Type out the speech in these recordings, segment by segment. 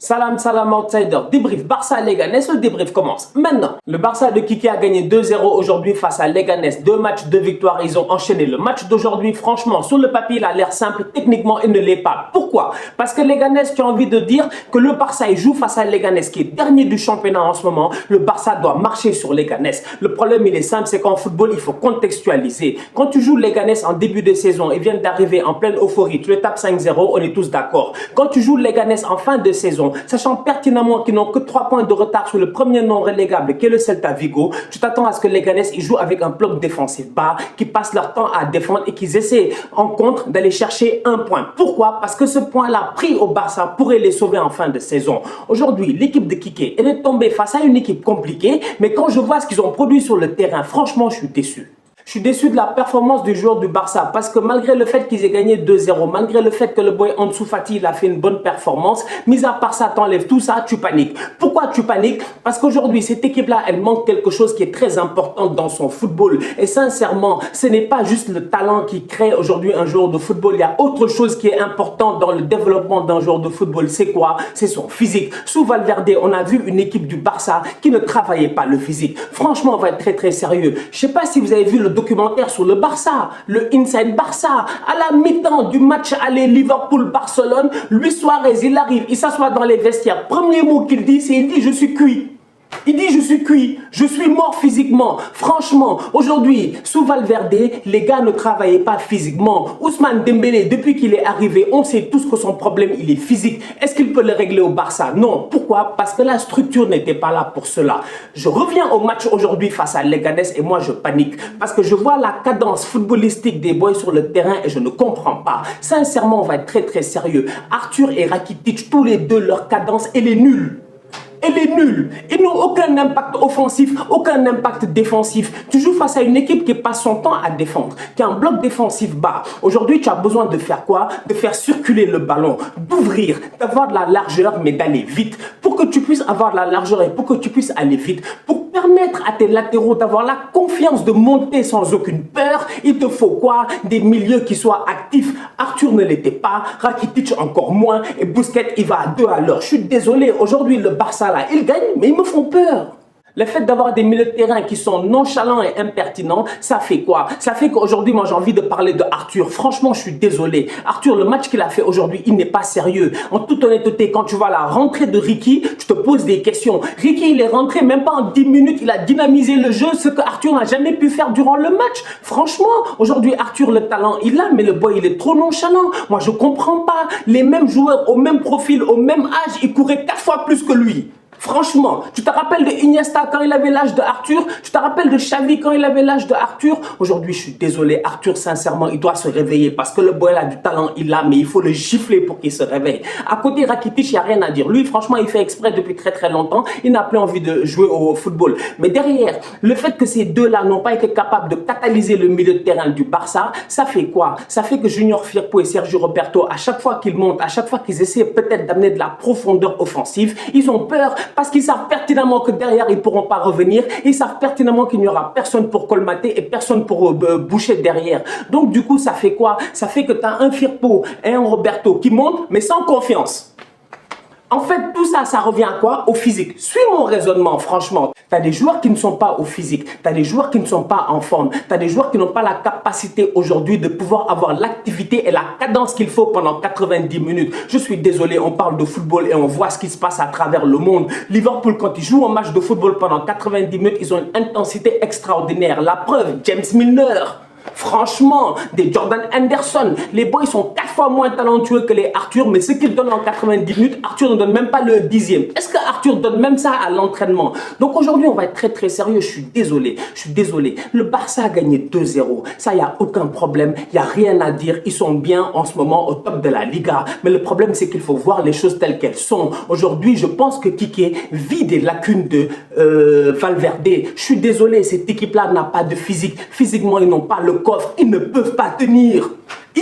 Salam, salam outsider, débrief Barça-Leganés, le débrief commence maintenant. Le Barça de Kiki a gagné 2-0 aujourd'hui face à Leganés, 2 matchs, 2 victoires, ils ont enchaîné. Le match d'aujourd'hui, franchement, sur le papier, il a l'air simple, techniquement, il ne l'est pas. Pourquoi? Parce que Leganés, tu as envie de dire que le Barça, il joue face à Leganés, qui est dernier du championnat en ce moment. Le Barça doit marcher sur Leganés. Le problème, il est simple, c'est qu'en football, il faut contextualiser. Quand tu joues Leganés en début de saison, ils viennent d'arriver en pleine euphorie, tu le tapes 5-0, on est tous d'accord. Quand tu joues Leganés en fin de saison, sachant pertinemment qu'ils n'ont que 3 points de retard sur le premier non relégable qui est le Celta Vigo, tu t'attends à ce que Leganés jouent avec un bloc défensif bas, qui passent leur temps à défendre et qu'ils essaient en contre d'aller chercher un point. Pourquoi? Parce que ce point-là pris au Barça pourrait les sauver en fin de saison. Aujourd'hui, l'équipe de Kike, elle est tombée face à une équipe compliquée, mais quand je vois ce qu'ils ont produit sur le terrain, franchement, je suis déçu. Je suis déçu de la performance du joueur du Barça parce que malgré le fait qu'ils aient gagné 2-0, malgré le fait que le boy Ansu Fati il a fait une bonne performance, mis à part ça, t'enlèves tout ça, tu paniques. Pourquoi tu paniques? Parce qu'aujourd'hui, cette équipe-là, elle manque quelque chose qui est très important dans son football. Et sincèrement, ce n'est pas juste le talent qui crée aujourd'hui un joueur de football. Il y a autre chose qui est important dans le développement d'un joueur de football. C'est quoi? C'est son physique. Sous Valverde, on a vu une équipe du Barça qui ne travaillait pas le physique. Franchement, on va être très sérieux. Je ne sais pas si vous avez vu le documentaire sur le Barça, le Inside Barça, à la mi-temps du match aller Liverpool-Barcelone, Luis Suarez, il arrive, il s'assoit dans les vestiaires. Premier mot qu'il dit, c'est il dit je suis cuit. Il dit je suis cuit, je suis mort physiquement. Franchement, aujourd'hui, sous Valverde, les gars ne travaillaient pas physiquement. Ousmane Dembélé, depuis qu'il est arrivé, on sait tous que son problème, il est physique. Est-ce qu'il peut le régler au Barça? Non. Pourquoi? Parce que la structure n'était pas là pour cela. Je reviens au match aujourd'hui face à Leganés et moi je panique. Parce que je vois la cadence footballistique des boys sur le terrain et je ne comprends pas. Sincèrement, on va être très sérieux. Arthur et Rakitic, tous les deux, leur cadence, elle est nulle. Elle est nulle. Ils n'ont aucun impact offensif, aucun impact défensif. Tu joues face à une équipe qui passe son temps à défendre, qui a un bloc défensif bas. Aujourd'hui, tu as besoin de faire quoi? De faire circuler le ballon, d'ouvrir, d'avoir de la largeur, mais d'aller vite. Pour que tu puisses avoir de la largeur et pour que tu puisses aller vite, pour permettre à tes latéraux d'avoir la confiance de monter sans aucune peur, il te faut quoi? Des milieux qui soient actifs. Arthur ne l'était pas, Rakitic encore moins, et Busquets, il va à 2 à l'heure. Je suis désolé, aujourd'hui, le Barça, là, ils gagnent, mais ils me font peur. Le fait d'avoir des milieux de terrain qui sont nonchalants et impertinents, ça fait quoi? Ça fait qu'aujourd'hui, moi, j'ai envie de parler de Arthur. Franchement, je suis désolé. Arthur, le match qu'il a fait aujourd'hui, il n'est pas sérieux. En toute honnêteté, quand tu vois la rentrée de Ricky, tu te poses des questions. Ricky, il est rentré même pas en 10 minutes, il a dynamisé le jeu, ce que Arthur n'a jamais pu faire durant le match. Franchement, aujourd'hui, Arthur, le talent, il a, mais le boy, il est trop nonchalant. Moi, je comprends pas. Les mêmes joueurs, au même profil, au même âge, ils couraient 4 fois plus que lui. Franchement, tu te rappelles de Iniesta quand il avait l'âge de Arthur? Tu te rappelles de Xavi quand il avait l'âge de Arthur? Aujourd'hui, je suis désolé, Arthur, sincèrement, il doit se réveiller parce que le boy a du talent, il l'a, mais il faut le gifler pour qu'il se réveille. À côté, Rakitic, il n'y a rien à dire. Lui, franchement, il fait exprès depuis très longtemps. Il n'a plus envie de jouer au football. Mais derrière, le fait que ces deux-là n'ont pas été capables de catalyser le milieu de terrain du Barça, ça fait quoi? Ça fait que Junior Firpo et Sergio Roberto, à chaque fois qu'ils montent, à chaque fois qu'ils essaient peut-être d'amener de la profondeur offensive, ils ont peur. Parce qu'ils savent pertinemment que derrière, ils ne pourront pas revenir. Ils savent pertinemment qu'il n'y aura personne pour colmater et personne pour boucher derrière. Donc, du coup, ça fait quoi? Ça fait que tu as un Firpo et un Roberto qui montent, mais sans confiance. En fait, tout ça, ça revient à quoi? Au physique. Suis mon raisonnement, franchement. Tu as des joueurs qui ne sont pas au physique. Tu as des joueurs qui ne sont pas en forme. Tu as des joueurs qui n'ont pas la capacité aujourd'hui de pouvoir avoir l'activité et la cadence qu'il faut pendant 90 minutes. Je suis désolé, on parle de football et on voit ce qui se passe à travers le monde. Liverpool, quand ils jouent un match de football pendant 90 minutes, ils ont une intensité extraordinaire. La preuve, James Milner. Franchement, des Jordan Henderson, les boys sont 4 fois moins talentueux que les Arthur, mais ce qu'ils donnent en 90 minutes, Arthur ne donne même pas le 10e. Est-ce que Arthur donne même ça à l'entraînement? Donc aujourd'hui, on va être très sérieux. Je suis désolé. Le Barça a gagné 2-0. Ça, il n'y a aucun problème. Il n'y a rien à dire. Ils sont bien en ce moment au top de la Liga. Mais le problème, c'est qu'il faut voir les choses telles qu'elles sont. Aujourd'hui, je pense que Kike vit des lacunes de Valverde. Je suis désolé, cette équipe-là n'a pas de physique. Physiquement, ils n'ont pas le coffre, ils ne peuvent pas tenir.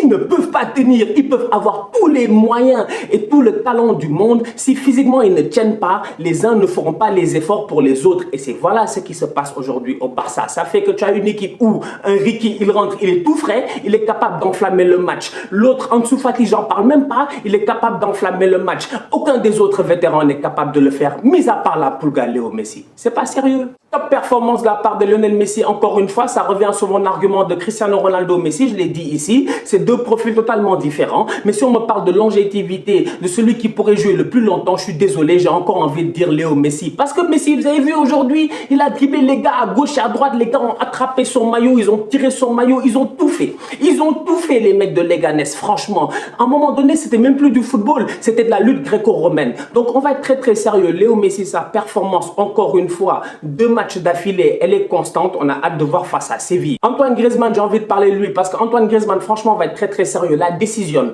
Ils ne peuvent pas tenir. Ils peuvent avoir tous les moyens et tout le talent du monde. Si physiquement ils ne tiennent pas, les uns ne feront pas les efforts pour les autres. Et c'est voilà ce qui se passe aujourd'hui au Barça. Ça fait que tu as une équipe où un Ricky, il rentre, il est tout frais, il est capable d'enflammer le match. L'autre, Ansu Fati, j'en parle même pas, il est capable d'enflammer le match. Aucun des autres vétérans n'est capable de le faire, mis à part la Pulga Léo Messi. C'est pas sérieux. Top performance de la part de Lionel Messi, encore une fois, ça revient sur mon argument de Cristiano Ronaldo Messi, je l'ai dit ici, c'est deux profils totalement différents, mais si on me parle de longévité, de celui qui pourrait jouer le plus longtemps, je suis désolé, j'ai encore envie de dire Léo Messi, parce que Messi, vous avez vu aujourd'hui, il a dribblé les gars à gauche et à droite, les gars ont attrapé son maillot, ils ont tiré son maillot, ils ont tout fait, les mecs de Leganés, franchement, à un moment donné, c'était même plus du football, c'était de la lutte gréco-romaine, donc on va être très très sérieux, Léo Messi, sa performance, encore une fois, 2 matchs d'affilée, elle est constante. On a hâte de voir face à Séville. Antoine Griezmann, j'ai envie de parler de lui parce qu'Antoine Griezmann, franchement, va être très très sérieux. La décision,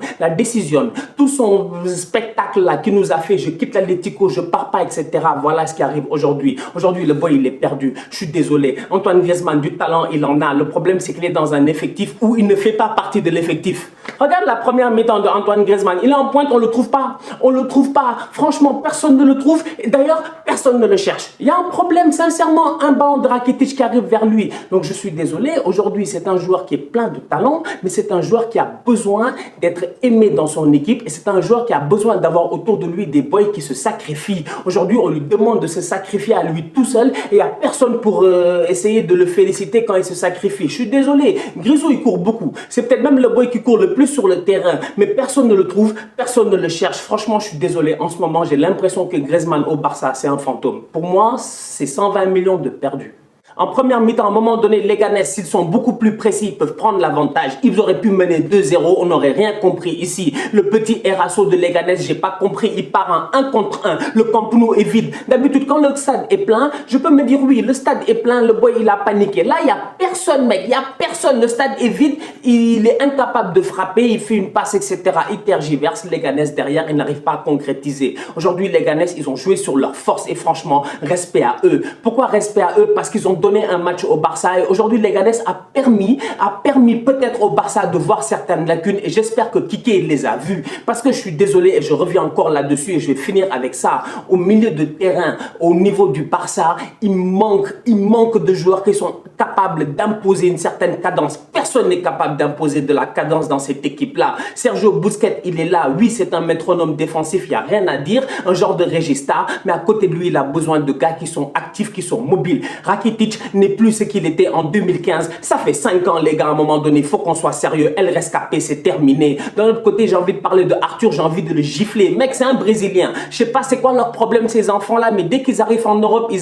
tout son spectacle là qui nous a fait, je quitte l'Atlético, je pars pas, etc. Voilà ce qui arrive aujourd'hui. Aujourd'hui, le boy, il est perdu. Je suis désolé. Antoine Griezmann, du talent, il en a. Le problème, c'est qu'il est dans un effectif où il ne fait pas partie de l'effectif. Regarde la première mi-temps de Antoine Griezmann. Il est en pointe, on le trouve pas. On le trouve pas. Franchement, personne ne le trouve. Et d'ailleurs, personne ne le cherche. Il y a un problème, sincèrement, un ballon de Rakitic qui arrive vers lui. Donc, je suis désolé. Aujourd'hui, c'est un joueur qui est plein de talent, mais c'est un joueur qui a besoin d'être aimé dans son équipe et c'est un joueur qui a besoin d'avoir autour de lui des boys qui se sacrifient. Aujourd'hui, on lui demande de se sacrifier à lui tout seul et il n'y a personne pour essayer de le féliciter quand il se sacrifie. Je suis désolé. Grisou, il court beaucoup. C'est peut-être même le boy qui court le plus sur le terrain, mais personne ne le trouve, personne ne le cherche. Franchement, je suis désolé. En ce moment, j'ai l'impression que Griezmann au Barça, c'est un fantôme. Pour moi, c'est 120 millions de perdus. En première mi-temps, à un moment donné, Leganés, s'ils sont beaucoup plus précis, ils peuvent prendre l'avantage. Ils auraient pu mener 2-0, on n'aurait rien compris ici. Le petit Eraso de Leganés, j'ai pas compris, il part en 1 contre 1. Le Camp Nou est vide. D'habitude, quand le stade est plein, je peux me dire oui, le stade est plein, le boy, il a paniqué. Là, il n'y a personne, mec, il n'y a personne. Le stade est vide, il est incapable de frapper, il fait une passe, etc. Il tergiverse, Leganés derrière, il n'arrive pas à concrétiser. Aujourd'hui, Leganés, ils ont joué sur leur force et franchement, respect à eux. Pourquoi respect à eux? Parce qu'ils ont donné un match au Barça et aujourd'hui Leganés a permis peut-être au Barça de voir certaines lacunes et j'espère que Kike les a vues parce que je suis désolé et je reviens encore là-dessus et je vais finir avec ça. Au milieu de terrain, au niveau du Barça, il manque de joueurs qui sont capables d'imposer une certaine cadence. Personne n'est capable d'imposer de la cadence dans cette équipe-là. Sergio Busquets, il est là. Oui, c'est un métronome défensif, il n'y a rien à dire. Un genre de Regista, mais à côté de lui, il a besoin de gars qui sont actifs, qui sont mobiles. Rakitic n'est plus ce qu'il était en 2015. Ça fait 5 ans, les gars, à un moment donné, il faut qu'on soit sérieux. El Rescapé, c'est terminé. D'un autre côté, j'ai envie de parler de Arthur, j'ai envie de le gifler. Mec, c'est un Brésilien. Je sais pas c'est quoi leur problème, ces enfants-là, mais dès qu'ils arrivent en Europe, ils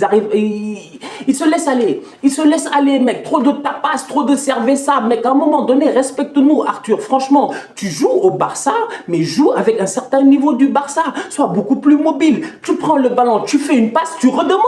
se laissent aller. Ils se laissent aller, mec. Trop de tapas, trop de cerveza, mec. À un moment donné, respecte-nous, Arthur. Franchement, tu joues au Barça, mais joue avec un certain niveau du Barça. Sois beaucoup plus mobile. Tu prends le ballon, tu fais une passe, tu redemandes.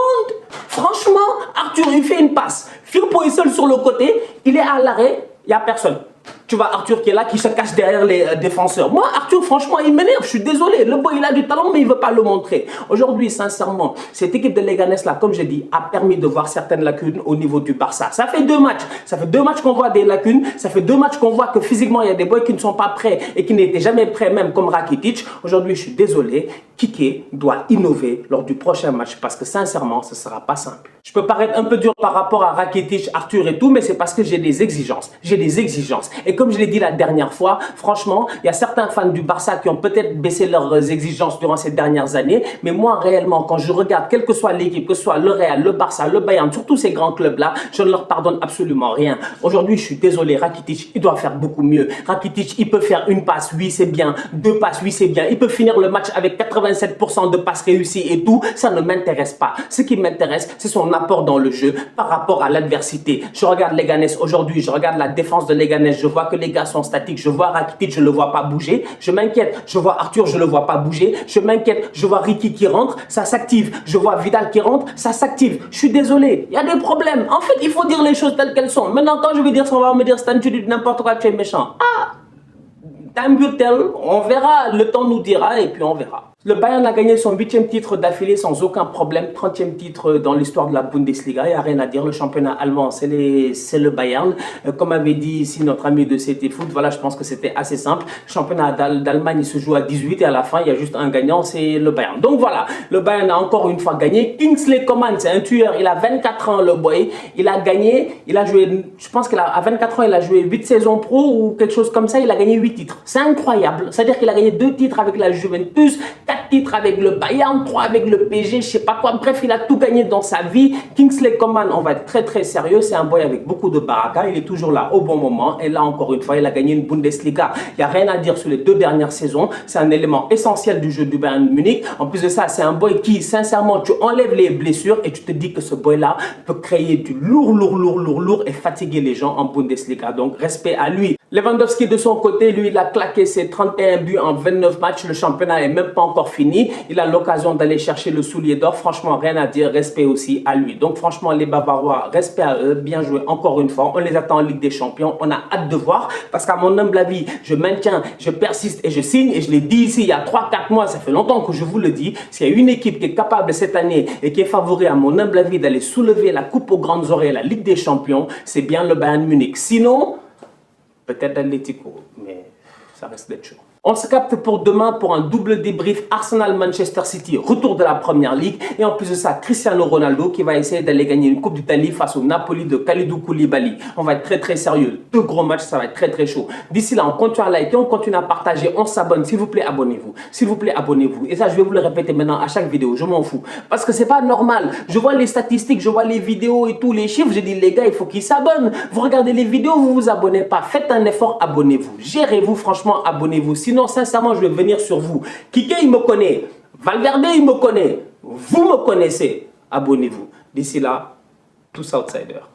Franchement, Arthur, il fait une passe. Firpo est seul sur le côté, il est à l'arrêt, il n'y a personne. Tu vois Arthur qui est là, qui se cache derrière les défenseurs. Moi, Arthur, franchement, il m'énerve. Je suis désolé. Le boy, il a du talent, mais il ne veut pas le montrer. Aujourd'hui, sincèrement, cette équipe de Leganés, là, comme je dis, a permis de voir certaines lacunes au niveau du Barça. Ça fait 2 matchs. Ça fait 2 matchs qu'on voit des lacunes. Ça fait 2 matchs qu'on voit que physiquement, il y a des boys qui ne sont pas prêts et qui n'étaient jamais prêts, même comme Rakitic. Aujourd'hui, je suis désolé. Kike doit innover lors du prochain match parce que sincèrement, ce ne sera pas simple. Je peux paraître un peu dur par rapport à Rakitic, Arthur et tout, mais c'est parce que j'ai des exigences. J'ai des exigences. Et comme je l'ai dit la dernière fois, franchement, il y a certains fans du Barça qui ont peut-être baissé leurs exigences durant ces dernières années. Mais moi, réellement, quand je regarde, quelle que soit l'équipe, que ce soit le Real, le Barça, le Bayern, surtout ces grands clubs-là, je ne leur pardonne absolument rien. Aujourd'hui, je suis désolé, Rakitic, il doit faire beaucoup mieux. Rakitic, il peut faire une passe, oui, c'est bien. 2 passes, oui, c'est bien. Il peut finir le match avec 87% de passes réussies et tout. Ça ne m'intéresse pas. Ce qui m'intéresse, c'est son apport dans le jeu par rapport à l'adversité. Je regarde Leganés aujourd'hui, je regarde la défense de Leganés, je vois que les gars sont statiques, je vois Rakitic, je ne le vois pas bouger, je m'inquiète, je vois Arthur, je ne le vois pas bouger, je m'inquiète, je vois Ricky qui rentre, ça s'active, je vois Vidal qui rentre, ça s'active. Je suis désolé, il y a des problèmes. En fait, il faut dire les choses telles qu'elles sont. Maintenant, quand je vais dire ça, on va me dire Stan, tu dis n'importe quoi, tu es méchant. Ah! Time will tell, on verra, le temps nous dira et puis on verra. Le Bayern a gagné son 8e titre d'affilée sans aucun problème, 30e titre dans l'histoire de la Bundesliga, il n'y a rien à dire, le championnat allemand c'est le Bayern. Comme avait dit ici notre ami de CT Foot, voilà, je pense que c'était assez simple. Le championnat d'Allemagne il se joue à 18 et à la fin il y a juste un gagnant, c'est le Bayern. Donc voilà, le Bayern a encore une fois gagné. Kingsley Coman, c'est un tueur, il a 24 ans le boy, il a gagné, il a joué, je pense qu'à 24 ans il a joué 8 saisons pro ou quelque chose comme ça, il a gagné 8 titres. C'est incroyable, c'est-à-dire qu'il a gagné 2 titres avec la Juventus, 4 titres avec le Bayern, 3 avec le PSG, je sais pas quoi. Bref, il a tout gagné dans sa vie. Kingsley Coman, on va être très sérieux. C'est un boy avec beaucoup de baraka. Il est toujours là au bon moment. Et là, encore une fois, il a gagné une Bundesliga. Il n'y a rien à dire sur les 2 dernières saisons. C'est un élément essentiel du jeu du Bayern Munich. En plus de ça, c'est un boy qui, sincèrement, tu enlèves les blessures et tu te dis que ce boy-là peut créer du lourd et fatiguer les gens en Bundesliga. Donc, respect à lui. Lewandowski, de son côté, lui, il a claqué ses 31 buts en 29 matchs. Le championnat n'est même pas encore fini. Il a l'occasion d'aller chercher le soulier d'or. Franchement, rien à dire. Respect aussi à lui. Donc, franchement, les Bavarois, respect à eux. Bien joué encore une fois. On les attend en Ligue des Champions. On a hâte de voir. Parce qu'à mon humble avis, je maintiens, je persiste et je signe. Et je l'ai dit ici il y a 3-4 mois. Ça fait longtemps que je vous le dis. S'il y a une équipe qui est capable cette année et qui est favori, à mon humble avis, d'aller soulever la coupe aux grandes oreilles, la Ligue des Champions, c'est bien le Bayern Munich. Sinon, peut-être Atletico, mais ça reste d'être chaud. On se capte pour demain pour un double débrief Arsenal-Manchester City, retour de la Première Ligue. Et en plus de ça, Cristiano Ronaldo qui va essayer d'aller gagner une Coupe d'Italie face au Napoli de Kalidou Koulibaly. On va être très sérieux. 2 gros matchs, ça va être très chaud. D'ici là, on continue à liker, on continue à partager, on s'abonne. S'il vous plaît, abonnez-vous. S'il vous plaît, abonnez-vous. Et ça, je vais vous le répéter maintenant à chaque vidéo. Je m'en fous. Parce que c'est pas normal. Je vois les statistiques, je vois les vidéos et tous les chiffres. Je dis, les gars, il faut qu'ils s'abonnent. Vous regardez les vidéos, vous vous abonnez pas. Faites un effort, abonnez-vous. Gérez-vous, franchement, abonnez-vous. Sinon, sincèrement, je vais venir sur vous. Kike, il me connaît. Valverde, il me connaît. Vous me connaissez. Abonnez-vous. D'ici là, tous outsiders.